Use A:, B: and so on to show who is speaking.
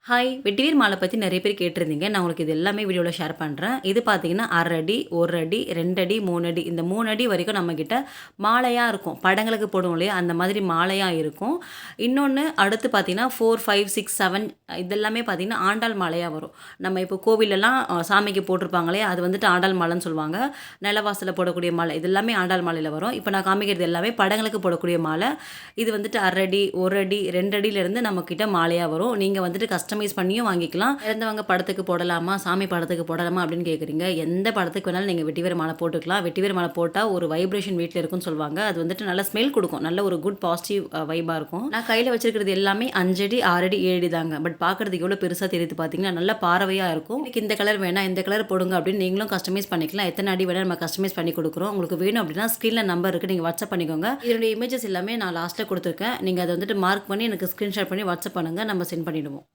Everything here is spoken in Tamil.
A: ஹாய்! வெட்டிவேர் மாலை பத்தி நெறைய பேர் கேட்டிருந்தீங்க. நான் உங்களுக்கு இது எல்லாமே வீடியோல ஷேர் பண்றேன். இது பார்த்தீங்கன்னா 1/2 அடி, 1 அடி, 2 அடி, 3 அடி. இந்த 3 அடி வரைக்கும் நம்மகிட்ட மாலையா இருக்கும். படங்களுக்கு போடுவோம் இல்லையா? அந்த மாதிரி மாலையா இருக்கும். இன்னொன்னு அடுத்து பார்த்தீங்கன்னா 4, 5, 6, 7 இதெல்லாமே பார்த்தீங்கன்னா ஆண்டாள் மாலையா வரும். நம்ம இப்போ கோவில்லலாம் சாமிக்கு போட்டிருப்பாங்க இல்லையா? அது வந்துட்டு ஆண்டாள் மாலைன்னு சொல்லுவாங்க. நிலவாசல்ல போடக்கூடிய மாலை. இது எல்லாமே ஆண்டாள் மாலையில வரும். இப்போ நான் காமிக்கிறது எல்லாமே படங்களுக்கு போடக்கூடிய மாலை. இது வந்துட்டு 1/2 அடி, 1 அடி, 2 அடியிலேருந்து நம்மகிட்ட மாலையா வரும். நீங்க வந்துட்டு கஸ்டமைஸ் பண்ணியும் வாங்கிக்கலாம். இறந்தவங்க படத்துக்கு போடலாமா? சாமி படத்துக்கு போடலாமா? அப்படின்னு கேட்குறீங்க. எந்த படத்துக்கு வேணாலும் நீங்க வெட்டிவேர் மாலை போட்டுக்கலாம். வெட்டிவேர் மாலை போட்டா ஒரு வைப்ரேஷன் வீட்ல இருக்குன்னு சொல்லுவாங்க. அது வந்துட்டு நல்ல ஸ்மெல் குடுக்கும். நல்ல ஒரு குட் பாசிட்டிவ் வைபா இருக்கும். நான் கையில வச்சிருக்கிறது எல்லாமே 5 அடி, 6 அடி, 7 அடி தாங்க. பட் பார்க்கறதுக்கு எவ்வளோ பெருசா தெரியுது பார்த்தீங்களா? நல்ல பார்வையா இருக்கும். எனக்கு இந்த கலர் வேணாம், இந்த கலர் போடுங்க அப்படின்னு நீங்களும் கஸ்டமைஸ் பண்ணிக்கலாம். எத்தனை அடி வேணா நம்ம கஸ்டமைஸ் பண்ணி குடுக்குறோம். உங்களுக்கு வேணும் அப்படின்னா ஸ்க்ரீன்ல நம்பர் இருக்கு. நீங்க வாட்ஸ்அப் பண்ணிக்கோங்க. இதனுடைய இமேஜஸ் எல்லாமே நான் லாஸ்ட்ல குடுத்துருக்கேன். நீங்க அத வந்துட்டு மார்க் பண்ணி எனக்கு ஸ்கிரீன்ஷாட் பண்ணி வாட்ஸ்அப் பண்ணுங்க. நம்ம சென்ட் பண்ணிடுவோம்.